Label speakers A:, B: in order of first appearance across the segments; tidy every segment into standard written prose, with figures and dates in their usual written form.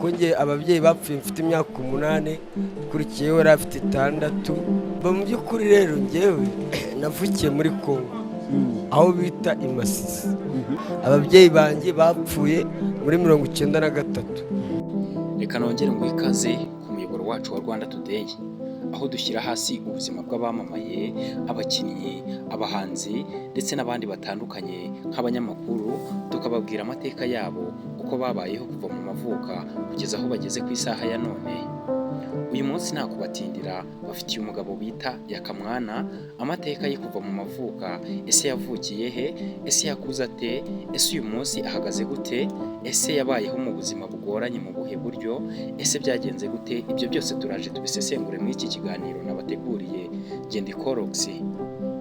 A: Konge ababyeyi bapfuye mfite imyaka 8 kurikiyeho yari afite 6. Mu by'ukuri rero ngewe navukiye muri Kongo aho bita i Masisi. Ababyeyi banjye bapfuye muri 93.
B: Reka nongere ngo ikaze ku muyoboro wacu wa Rwanda Today, aho dushyira hasi ubuzima bw'abamamaye, abakinnyi, abahanzi ndetse n'abandi batandukanye nk'abanyamakuru, tukababwira amateka yabo uko babayeho kuva mu mavuka kugeza aho bageze ku isaha ya none. Uyu munsi nta kubatindira, bafitiye umugabo bita Yakamwana, amateka ye kuva mu mavuka, ese yavukiye he, ese yakuze ate, ese uyu munsi ahagaze gute, ese yabayeho mu buzima bugoranye mu buhe buryo, ese byagenze gute. Ibyo byose turaje tubisesengure muri iki kiganiro nabateguriye Ngendikorox.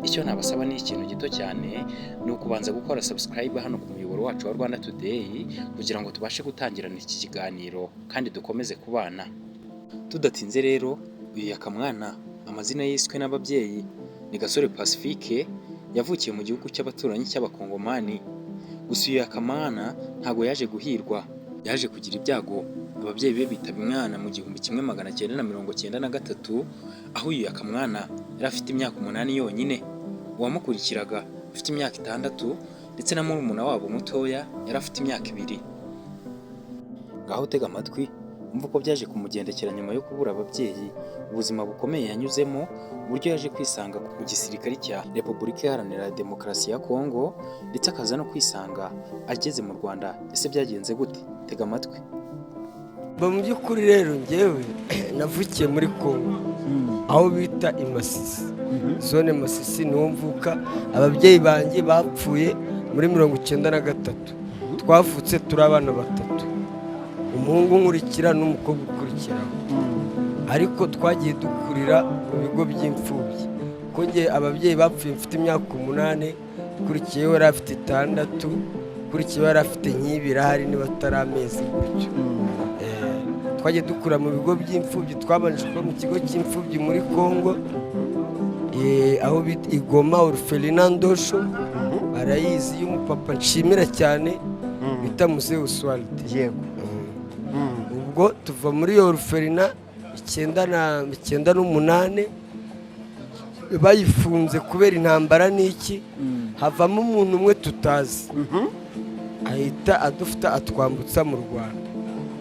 B: Icyo nabasaba ni ikintu gito cyane, ni ukubanza gukora subscribe hano ku muyoboro wacu wa Rwanda Today kugira ngo tubashe gutangirana iki kiganiro kandi dukomeze kubana. Tudatinze rero, uyu Yakamwana amazina yiswe n'ababyeyi ni Gasore Pacifique, yavukiye mu gihugu cy'abaturanyi cy'abakongomani. Gusa uyu Yakamwana ntago yaje guhirwa, yaje kugira ibyago ababyeyi be bitaba umwana mu 1993, aho uyu Yakamwana yari afite imyaka 8 yonyine. Uwamukurikiraga afite imyaka 6 ndetse na murumuna wabo mutoya yari afite imyaka 2. Ngaho tega amatwi umva uko byaje kumugendekera nyuma yo kubura ababyeyi, ubuzima bukomeye yanyuzemo, uburyo yaje kwisanga mu gisirikare cya Repubulika Iharanira Demokarasi ya Kongo ndetse akaza no kwisanga ageze mu Rwanda. Ese byagenze gute? Tega amatwi.
A: Mu by'ukuri rero ngewe navukiye muri Kongo aho bita i Masisi. Zone Masisi niho mvuka. Ababyeyi banjye bapfuye muri 93. Twavutse turi abana 3, umuhungu nkurikira n'umukobwa ukurikira, ariko twagiye dukurira mu bigo by'imfubyi. Konge ababyeyi bapfuye mfite imyaka 8 kurikiyeho yari afite 6, kurikiyeho yari afite nk'ibiri ahari niba atari amezi gutyo. Twagiye dukura mu bigo by'imfubyi, twabanje kuba mu kigo cy'imfubyi muri Kongo, aho bita Igoma Orphelinat Ndosho, barayizi y'umupapa nshimira cyane bita Muse Oswald.
C: Yego.
A: Ubwo tuva muri iyo Orphelinat 98 bayifunze kubera intambara n'iki, havamo umuntu umwe tutazi, ahita adufata atwambutsa mu Rwanda,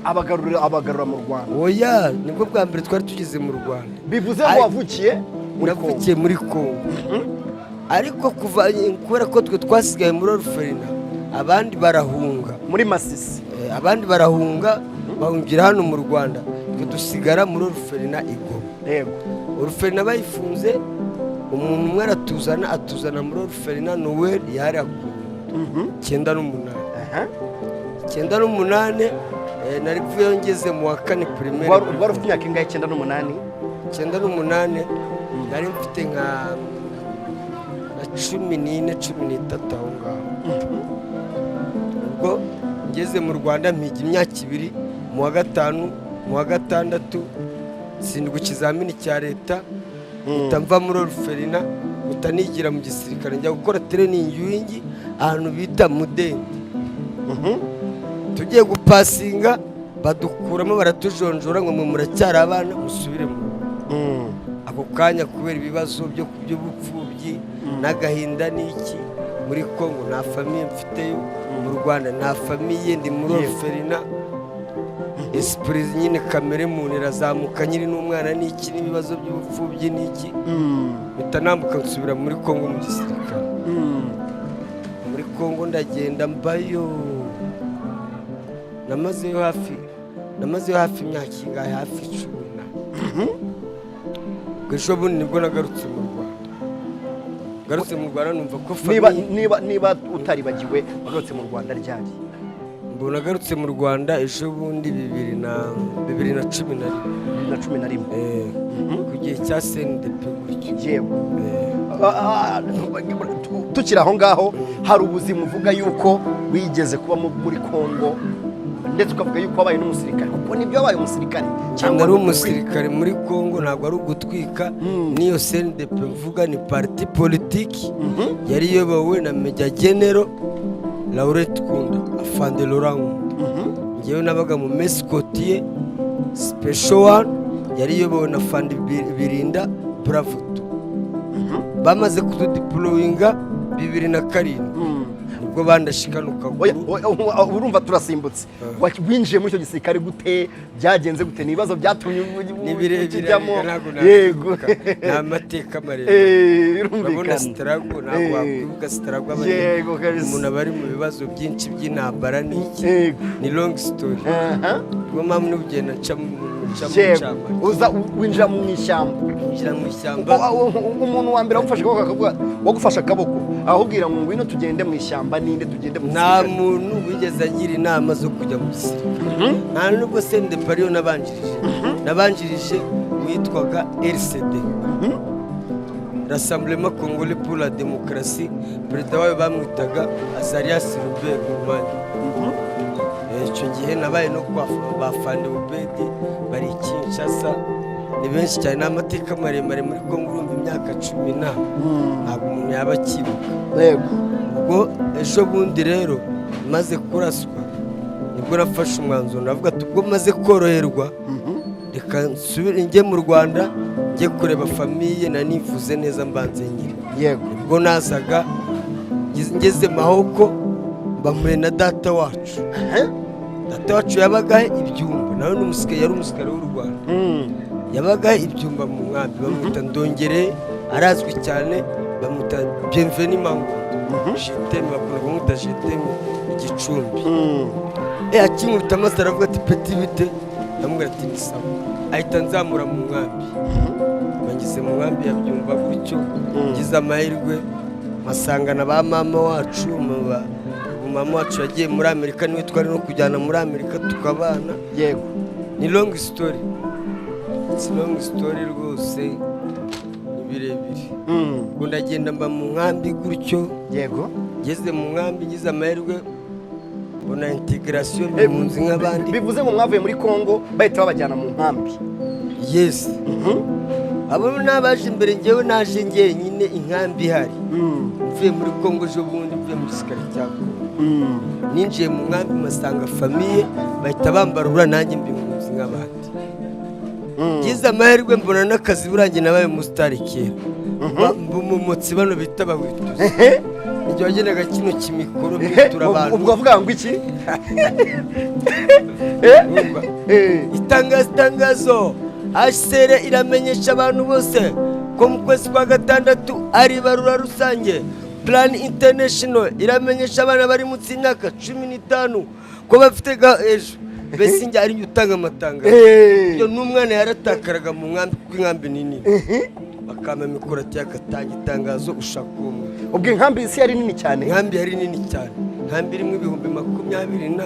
C: abagarura mu Rwanda.
A: Oya, nibwo bwa mbere twari tugeze mu Rwanda.
C: Bivuze ngo wavukiye
A: muri Kongo. Ariko kuva kubera ko twe twasigaye muri Orphelinat, abandi barahunga
C: muri Masisi,
A: abandi barahunga bahungira hano mu Rwanda, twe dusigara muri Orphelinat Igoma.
C: Yego.
A: Orphelinat bayifunze, umuntu umwe atuzana muri Orphelinat Noel yari akuru 98. Nari kuvuye ngeze mu wa 4 primaire.
C: Wari ufite imyaka ingahe?
A: 98. Nari mfite nka 14-13 aho ngaho. Ubwo ngeze mu Rwanda mpiga imyaka 2, mu wa 5, mu wa 6 sindwa ikizamini cya leta, mva muri Orphelinat mutanigira mu gisirikare, njya gukora training y'ingi ahantu bita Mudende. Tugiye gupasinga badukuramo baratujonjora ngo muracyari abana musubire mu ako kanya, kubera ibibazo byo by'ubupfubyi n'agahinda n'iki. Muri Kongo nta famiye mfiteyo, mu Rwanda nta famiye, ndi muri Orphelinat. Esprit nyine kamere muntu irazamuka nyiri n'umwana n'iki n'ibibazo by'ubupfubyi n'iki, bitanambuka nsubira muri Kongo mu gisirikare. Muri Kongo ndagenda mbayo, namazeyo hafi imyaka ingahe, hafi 10. Ejo bundi nibwo nagarutse mu Rwanda. Numva ko
C: niba utaribagiwe wagarutse mu Rwanda ryari?
A: Mbona nagarutse mu Rwanda ejo bundi 2011. Ku gihe cya CNDP gutyo.
C: Yego. Tukiri aho ngaho, hari ubuzima uvuga yuko wigeze kuba muri Kongo, ndetse ukavuga yuko wabaye n'umusirikare. Kuko nibyo wabaye umusirikare
A: cyangwa ari umusirikare muri Kongo, ntabwo ari ugutwika. Niyo CNDP mvuga ni parti politique yari iyobowe na Major General Laurent Kunda Afande Laurent. ngewe nabaga mu mesikotiye special one yari iyobowe na Fandi Birinda Bravo 2. Bamaze kudeployinga 2007 nibwo bandashikana ukaguru.
C: Urumva turasimbutse winjiye muri icyo gisirikare gute, byagenze gute, nibazo byatumye
A: nibirebiramo
C: yego
A: na mateka maremare urabona strago ntabwo wakwibuka strago
C: yego kabisa,
A: umuntu abari mu bibazo byinshi by'intambara n'iki ni long story. Ubwo mpamvu n'ugenda nca mu cyamba
C: uza winjira mu ishyamba, umuntu wa mbere wagufasha akaboko ahubwira ngo ngwino tugende mu ishyamba, ninde tugende mu
A: nta muntu wigeze agira inama zo kujya mu gisirikare, nta nubwo sende pariyo nabanjirije witwaga RCD, Rassemblement Congolais pour la Démocratie, perezida wayo bamwitaga Azarias Robert Rumani. Icyo gihe nabaye no kwa bafande Ubedi bari Kinshasa, ni benshi cyane, n'amateka maremare muri Kongo, urumva imyaka 10 ntabwo umuntu yaba akibuka.
C: Yego,
A: ubwo ejo bundi rero maze kuraswa nibwo nafashe umwanzuro, navuga ati ubwo maze koroherwa reka nsubire njye mu Rwanda njye kureba famiye na nifuze neza mbanze nyiri.
C: Yego,
A: ubwo nazaga ngeze Mahoko bamuye na data wacu. Data wacu yabagahe Ibyumba, nawe n'umusike yari umusikare w'u Rwanda. Yabagahe Ibyumba mu nkambi, bamwita Ndongere, arazwi cyane, bamwita Bienvenu Mangondo, Jeteme, bakunda kumwita Jeteme Igicumbi. Akinkubita amaso aravuga ati peti bite, ndamubwira ati ni sawa, ahita nzamura mu nkambi. Bangize mu nkambi ya Byumba gutyo, ngize amahirwe masangana ba mama wacu, mama wacu yagiye muri Amerika, niwe twari no kujyana muri Amerika tukabana.
C: Yego,
A: ni long story, it's long story rwose, ni birebire. Ubwo ndagenda mba mu nkambi gutyo.
C: yego,
A: ngeze mu nkambi ngize amahirwe mbona integration y'impunzi nk'abandi.
C: bivuze ngo mwavuye muri Kongo bahita babajyana mu nkambi?
A: Yes. Abo nabaje imbere, ngewe naje ngenyine, inkambi ihari. Mvuye muri Kongo ejo bundi, mvuye mu gisirikare cya Kongo. Ninjiye mu nkambi masanga famiye bahita bambarura, nanjye mbimpunzi nk'abandi. Ngize amahirwe mbona n'akazi, burangiye nabaye umusitari kera. Mbumumotsi bano bita bahwituze. Nijye wagenaga kino kimikoro bitura abantu.
C: Ubwo avuga ngo iki?
A: Itangazo HCR iramenyesha abantu bose ko mu kwezi kwa gatandatu ari barura rusange. Plan International iramenyesha abana bari munsi y'imyaka 15 ko bafite ejo. Bese njye ari utanga amatangazo. Iyo n'umwana yaratakaraga mu nkambi, kuko inkambi nini. Bakama mikoro ati yakatanga itangazo ushaka umwe.
C: Ubwo inkambi isi yari nini cyane?
A: Inkambi yari nini cyane, inkambi irimo 20,000 na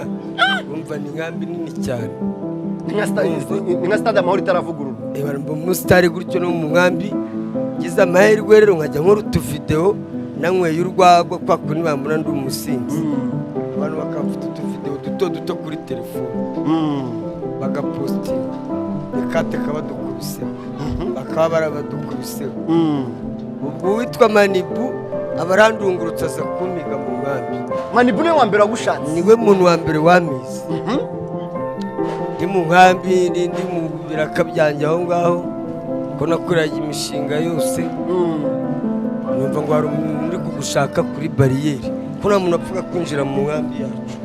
A: umva, ni inkambi nini cyane.
C: Ni nka stade Amahoro itaravugururwa.
A: Mba umusitari gutyo no mu nkambi. Ngize amahirwe rero nkajya nkora utuvideo nanyweye urwagwa, kwa kundi bambona ndi umusinzi. Abantu bakamfata utuvideo duto kuri telefone, bagapostinga rekate kabadukubise, bakaba barabadukubise. Ubwo witwa Manibu abarandungurutsa aza kumiga mu nkambi.
C: Manibu niwe wa mbere wagushatse?
A: Niwe muntu wa mbere wamize. Ndi mu nkambi, ndi mu biraka byanjye aho ngaho, ko nakoreraga imishinga yose. Numva ngo hari umuntu uri kugushaka kuri bariyeri, ko nta muntu apfuka kwinjira mu nkambi yacu.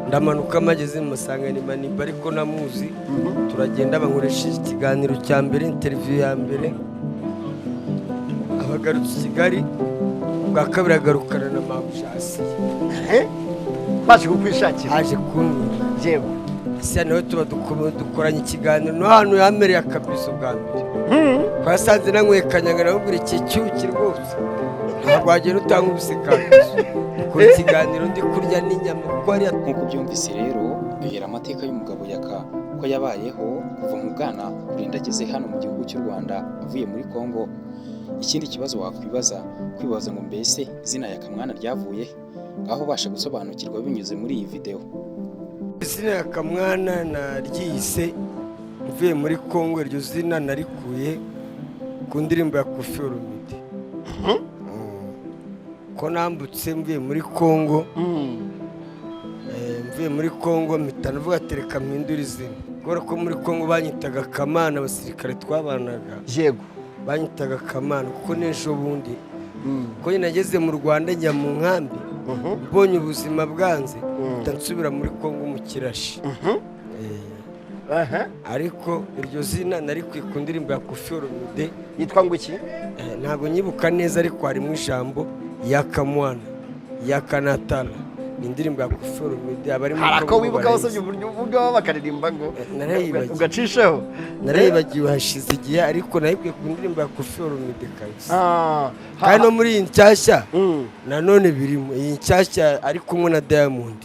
A: Ndamanuka mageze mu masanga ni Manibu, ariko namuzi. Turagenda bankoresheje ikiganiro cya mbere, interview ya mbere. Abagarutse Kigali, bwa kabiri agarukana na Mabushasi.
C: Baje kukwishakira?
A: Haje kumwira.
C: Yego.
A: Ese nawe tuba dukoranye ikiganiro no hano yamereye akabizo bwa mbere. Twasanze nanyweye kanyanga, nabubwira iki cyuki rwose. Ntabwo wagera utanga ubusekazo. Ko ikiganiro ndi kurya n'inyama, kuko ari
B: nk'uko byumvise rero, bihera amateka y'umugabo Yaka ko yabayeho kuva mu bwana kurinda ageze hano mu gihugu cy'u Rwanda avuye muri Kongo. Ikindi kibazo kwibaza ngo mbese izina Yaka mwana ryavuye aho ubasha gusobanukirwa binyuze muri iyi video.
A: Izina Yaka mwana naryise mvuye muri Kongo. Iryo zina narikuye ku ndirimbo ya Koffi Olomide. ko nambutse mvuye muri Kongo mvuye muri Kongo mpita navuga ati reka mpindure izina kubera ko muri Kongo banyitaga Kamana, abasirikare twabanaga
C: yego
A: banyitaga Kamana kuko n'ejo bundi ko nageze mu Rwanda njya mu nkambi mbonye ubuzima bwanze mpita nsubira muri Kongo mu Kirashi. Ariko iryo zina nari ku ndirimbo ya Koffi Olomide
C: yitwa ngo iki?
A: Ntabwo nyibuka neza ariko harimo ijambo Yakamwana Yakanatala, ni indirimbo ya Koffi Olomide abarimo.
C: Harako wibuka wasabye uburyo bakaririmba ngo ugacisheho?
A: Narayibagiwe hashize igihe ariko nayibwiye ku ndirimbo ya Koffi Olomide kabisa. Kandi no muri iyi nshyashya nanone birimo iyi nshyashya ari kumwe na Diamond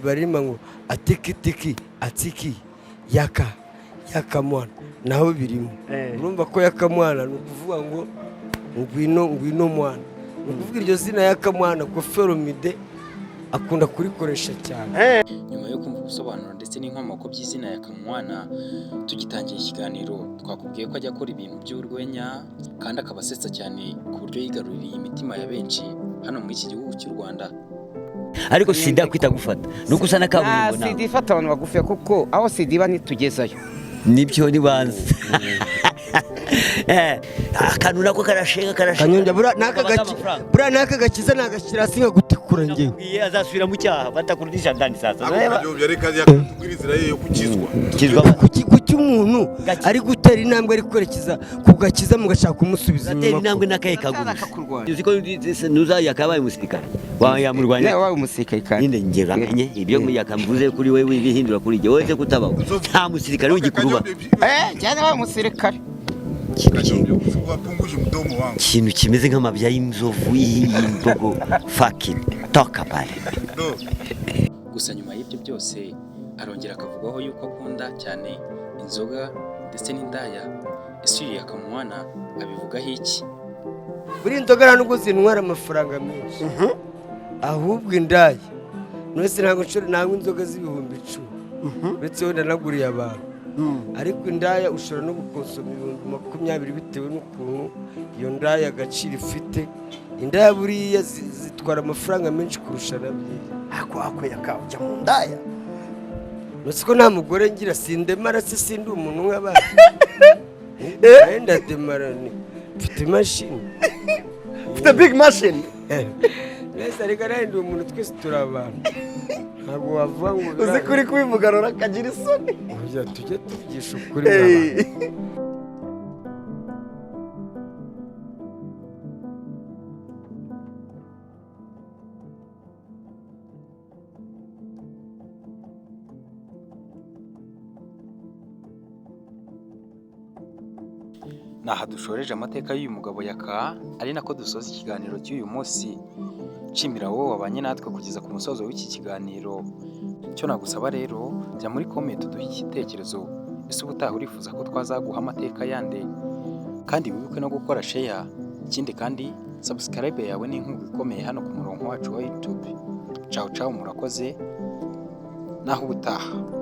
A: barimo ngo atikitiki atiki yakamwana naho birimo. Urumva ko Yakamwana ni ukuvuga ngo ngwino mwana, ni ukuvuga iryo zina Yakamwana Koffi Olomide akunda kurikoresha cyane.
B: Nyuma yo kumva ubusobanuro ndetse n'inkomoko by'izina Yakamwana, tugitangiye ikiganiro twakubwiye ko ajya akora ibintu by'urwenya kandi akabasetsa cyane ku buryo yigaruriye imitima ya benshi hano muri iki gihugu cy'u Rwanda.
D: Ariko sida kwita gufata nuko usana kaburimbo
E: nawe sida ifata abantu bagufi kuko aho sida iba ntitugezayo
D: nibyo nibanze. Akantu nako karashenga
A: Kanyonja bura naka gakiza nagashyira hasi nkagutikura ngewe.
D: Ngiye azasubira mu cyaha batakurudisha ndani sasa.
F: Ako byari kazi yakubwirizira yo kukizwa.
A: Kuki umuntu ari gutera intambwe ari kwerekeza ku gakiza mugashaka kumusubiza
D: inyuma. Intambwe nakaye kaguru. Uzi ko nuza yakabaye umusirikare. Yamurwanya.
E: Ne wabaye umusirikare kandi.
D: Ninde ngiramenye ibyo yakamvuze kuri wewe ibihindura kuri je. Wowe kutabaho. Nta musirikare w'igikuruba.
E: Cyane wabaye umusirikare.
D: Kintu kimeze nk'amabya y'inzovu y'imbogo fucking talk about it.
B: Gusa nyuma y'ibyo byose arongera akavugaho yuko akunda cyane inzoga ndetse n'indaya. Ese uyu Yakamwana abivugaho iki?
A: Buri inzoga nubwo zintwara amafaranga menshi ahubwo indaya mwese ntabwo inzoga z'ibihumbi 10 uretse wenda naguriye abantu. Ariko indaya ushobora no gukonsoma ibihumbi 20 bitewe n'ukuntu iyo ndaya agaciro ifite. Indaya buriya zitwara amafaranga menshi kurusha nabyo.
C: Ako yakajya mu ndaya.
A: Nose ko nta mugore ngira sindemara se sindi umuntu nk'abandi. Enda demarani mfite machine.
C: Mfite big machine.
A: Nese ariko ndi umuntu twese turabana. Ntabwo wavuga ngo
C: uzi kuri kubivuganora akagira isoni.
A: Oya tujye tuvugisha ukuri n'abantu.
B: Naha dushoreje amateka y'uyu mugabo Yaka, ari nako dusoza ikiganiro cy'uyu munsi. Nshimira wowe wabanye natwe kugeza ku musozo w'iki kiganiro. Cyo nagusaba rero jya muri comment uduhe igitekerezo. Ese ubutaha urifuza ko twazaguha amateka yande? Kandi wibuke no gukora share. Ikindi kandi subscribe yawe ni inkunga ikomeye hano ku murongo wacu wa YouTube. Ciao murakoze. Naho ubutaha.